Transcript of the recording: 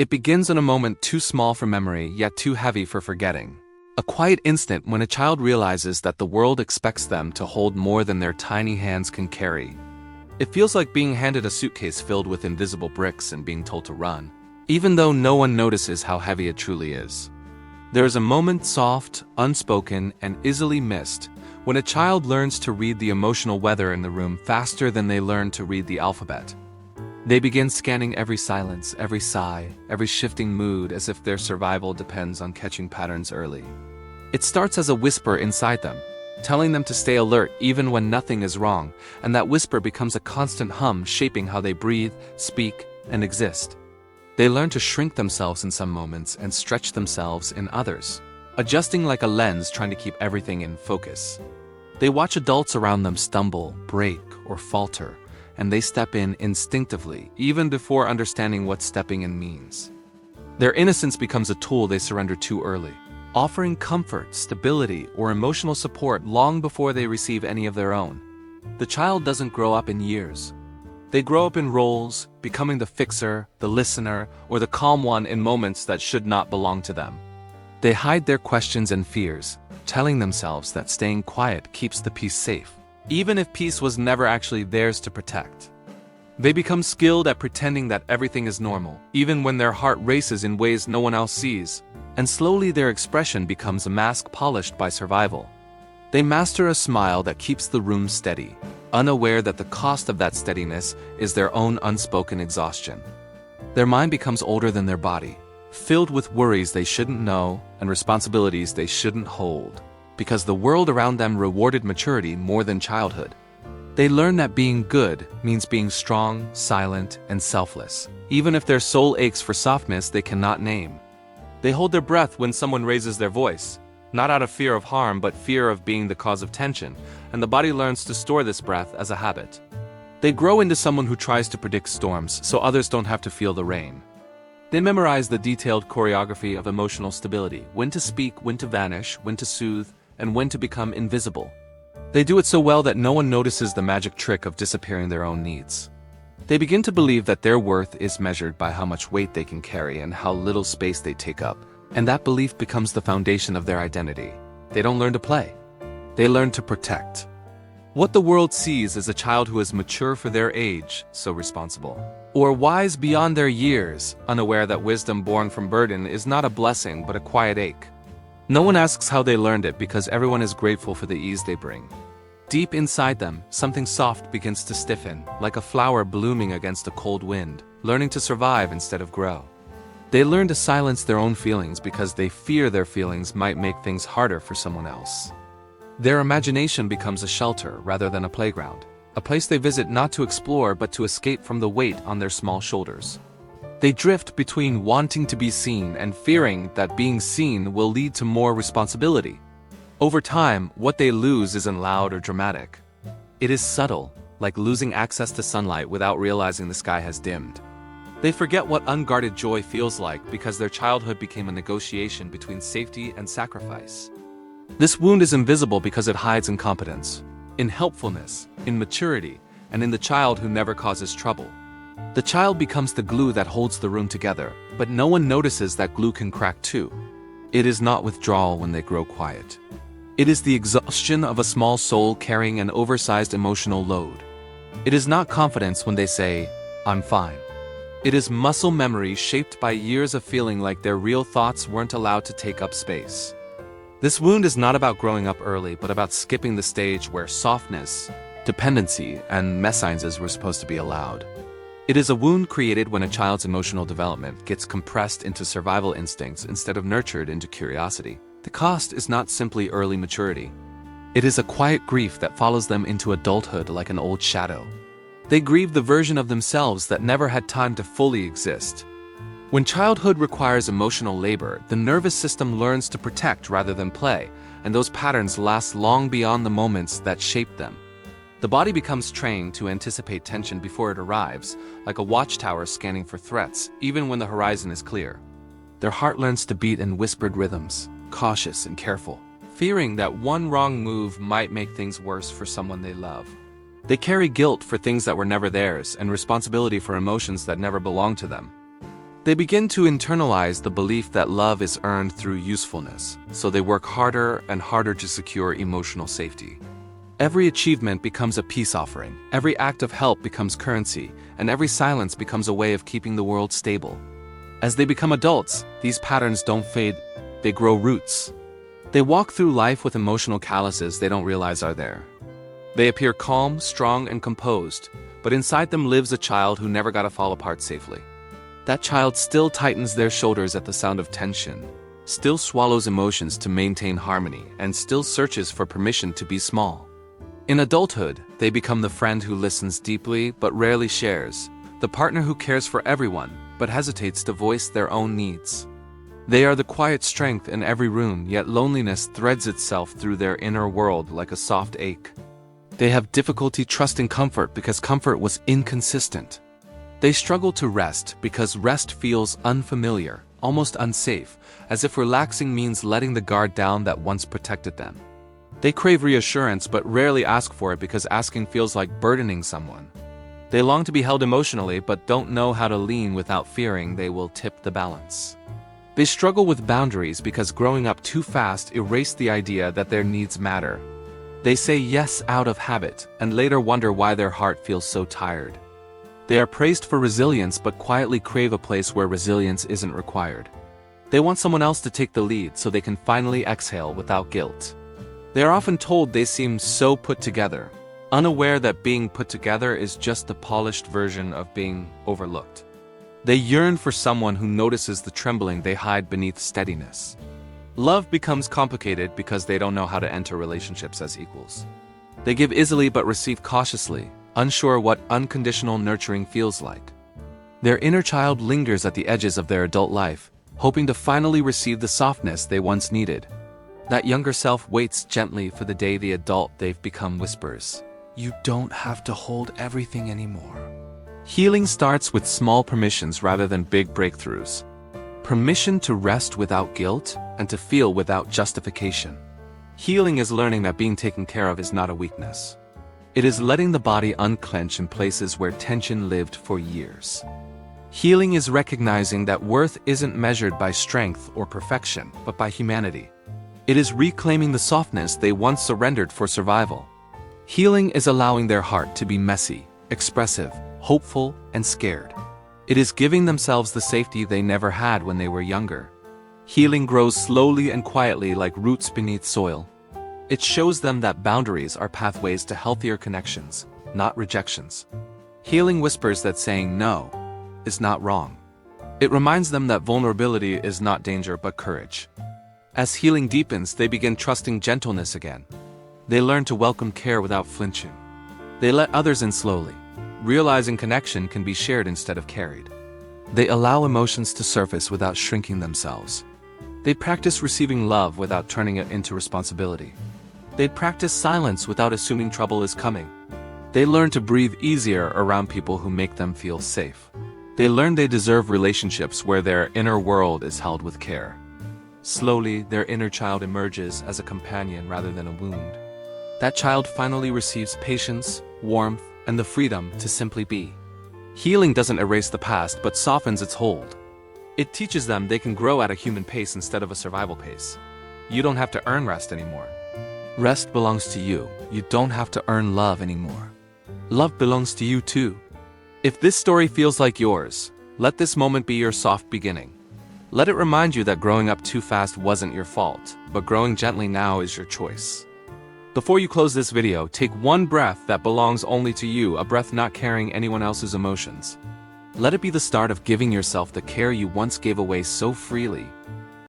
It begins in a moment too small for memory, yet too heavy for forgetting. A quiet instant when a child realizes that the world expects them to hold more than their tiny hands can carry. It feels like being handed a suitcase filled with invisible bricks and being told to run, even though no one notices how heavy it truly is. There is a moment soft, unspoken, and easily missed when a child learns to read the emotional weather in the room faster than they learn to read the alphabet. They begin scanning every silence, every sigh, every shifting mood as if their survival depends on catching patterns early. It starts as a whisper inside them, telling them to stay alert even when nothing is wrong, and that whisper becomes a constant hum shaping how they breathe, speak, and exist. They learn to shrink themselves in some moments and stretch themselves in others, adjusting like a lens trying to keep everything in focus. They watch adults around them stumble, break, or falter, and they step in instinctively, even before understanding what stepping in means. Their innocence becomes a tool they surrender too early, offering comfort, stability, or emotional support long before they receive any of their own. The child doesn't grow up in years. They grow up in roles, becoming the fixer, the listener, or the calm one in moments that should not belong to them. They hide their questions and fears, telling themselves that staying quiet keeps the peace safe, even if peace was never actually theirs to protect. They become skilled at pretending that everything is normal, even when their heart races in ways no one else sees, and slowly their expression becomes a mask polished by survival. They master a smile that keeps the room steady, unaware that the cost of that steadiness is their own unspoken exhaustion. Their mind becomes older than their body, filled with worries they shouldn't know and responsibilities they shouldn't hold, because the world around them rewarded maturity more than childhood. They learn that being good means being strong, silent, and selfless, even if their soul aches for softness they cannot name. They hold their breath when someone raises their voice, not out of fear of harm but fear of being the cause of tension, and the body learns to store this breath as a habit. They grow into someone who tries to predict storms so others don't have to feel the rain. They memorize the detailed choreography of emotional stability, when to speak, when to vanish, when to soothe, and when to become invisible. They do it so well that no one notices the magic trick of disappearing their own needs. They begin to believe that their worth is measured by how much weight they can carry and how little space they take up, and that belief becomes the foundation of their identity. They don't learn to play. They learn to protect. What the world sees is a child who is mature for their age, so responsible, or wise beyond their years, unaware that wisdom born from burden is not a blessing but a quiet ache. No one asks how they learned it because everyone is grateful for the ease they bring. Deep inside them, something soft begins to stiffen, like a flower blooming against a cold wind, learning to survive instead of grow. They learn to silence their own feelings because they fear their feelings might make things harder for someone else. Their imagination becomes a shelter rather than a playground, a place they visit not to explore but to escape from the weight on their small shoulders. They drift between wanting to be seen and fearing that being seen will lead to more responsibility. Over time, what they lose isn't loud or dramatic. It is subtle, like losing access to sunlight without realizing the sky has dimmed. They forget what unguarded joy feels like because their childhood became a negotiation between safety and sacrifice. This wound is invisible because it hides in competence, in helpfulness, in maturity, and in the child who never causes trouble. The child becomes the glue that holds the room together, but no one notices that glue can crack too. It is not withdrawal when they grow quiet. It is the exhaustion of a small soul carrying an oversized emotional load. It is not confidence when they say, "I'm fine." It is muscle memory shaped by years of feeling like their real thoughts weren't allowed to take up space. This wound is not about growing up early, but about skipping the stage where softness, dependency, and mésalliances were supposed to be allowed. It is a wound created when a child's emotional development gets compressed into survival instincts instead of nurtured into curiosity. The cost is not simply early maturity. It is a quiet grief that follows them into adulthood like an old shadow. They grieve the version of themselves that never had time to fully exist. When childhood requires emotional labor, the nervous system learns to protect rather than play, and those patterns last long beyond the moments that shaped them. The body becomes trained to anticipate tension before it arrives, like a watchtower scanning for threats, even when the horizon is clear. Their heart learns to beat in whispered rhythms, cautious and careful, fearing that one wrong move might make things worse for someone they love. They carry guilt for things that were never theirs and responsibility for emotions that never belonged to them. They begin to internalize the belief that love is earned through usefulness, so they work harder and harder to secure emotional safety. Every achievement becomes a peace offering, every act of help becomes currency, and every silence becomes a way of keeping the world stable. As they become adults, these patterns don't fade, they grow roots. They walk through life with emotional calluses they don't realize are there. They appear calm, strong, and composed, but inside them lives a child who never got to fall apart safely. That child still tightens their shoulders at the sound of tension, still swallows emotions to maintain harmony, and still searches for permission to be small. In adulthood, they become the friend who listens deeply but rarely shares, the partner who cares for everyone but hesitates to voice their own needs. They are the quiet strength in every room, yet loneliness threads itself through their inner world like a soft ache. They have difficulty trusting comfort because comfort was inconsistent. They struggle to rest because rest feels unfamiliar, almost unsafe, as if relaxing means letting the guard down that once protected them. They crave reassurance but rarely ask for it because asking feels like burdening someone. They long to be held emotionally but don't know how to lean without fearing they will tip the balance. They struggle with boundaries because growing up too fast erased the idea that their needs matter. They say yes out of habit and later wonder why their heart feels so tired. They are praised for resilience but quietly crave a place where resilience isn't required. They want someone else to take the lead so they can finally exhale without guilt. They are often told they seem so put together, unaware that being put together is just the polished version of being overlooked. They yearn for someone who notices the trembling they hide beneath steadiness. Love becomes complicated because they don't know how to enter relationships as equals. They give easily but receive cautiously, unsure what unconditional nurturing feels like. Their inner child lingers at the edges of their adult life, hoping to finally receive the softness they once needed. That younger self waits gently for the day the adult they've become whispers, "You don't have to hold everything anymore." Healing starts with small permissions rather than big breakthroughs. Permission to rest without guilt and to feel without justification. Healing is learning that being taken care of is not a weakness. It is letting the body unclench in places where tension lived for years. Healing is recognizing that worth isn't measured by strength or perfection, but by humanity. It is reclaiming the softness they once surrendered for survival. Healing is allowing their heart to be messy, expressive, hopeful, and scared. It is giving themselves the safety they never had when they were younger. Healing grows slowly and quietly like roots beneath soil. It shows them that boundaries are pathways to healthier connections, not rejections. Healing whispers that saying no is not wrong. It reminds them that vulnerability is not danger but courage. As healing deepens, they begin trusting gentleness again. They learn to welcome care without flinching. They let others in slowly, realizing connection can be shared instead of carried. They allow emotions to surface without shrinking themselves. They practice receiving love without turning it into responsibility. They practice silence without assuming trouble is coming. They learn to breathe easier around people who make them feel safe. They learn they deserve relationships where their inner world is held with care. Slowly, their inner child emerges as a companion rather than a wound. That child finally receives patience, warmth, and the freedom to simply be. Healing doesn't erase the past but softens its hold. It teaches them they can grow at a human pace instead of a survival pace. You don't have to earn rest anymore. Rest belongs to you. You don't have to earn love anymore. Love belongs to you too. If this story feels like yours, let this moment be your soft beginning. Let it remind you that growing up too fast wasn't your fault, but growing gently now is your choice. Before you close this video, take one breath that belongs only to you, a breath not carrying anyone else's emotions. Let it be the start of giving yourself the care you once gave away so freely.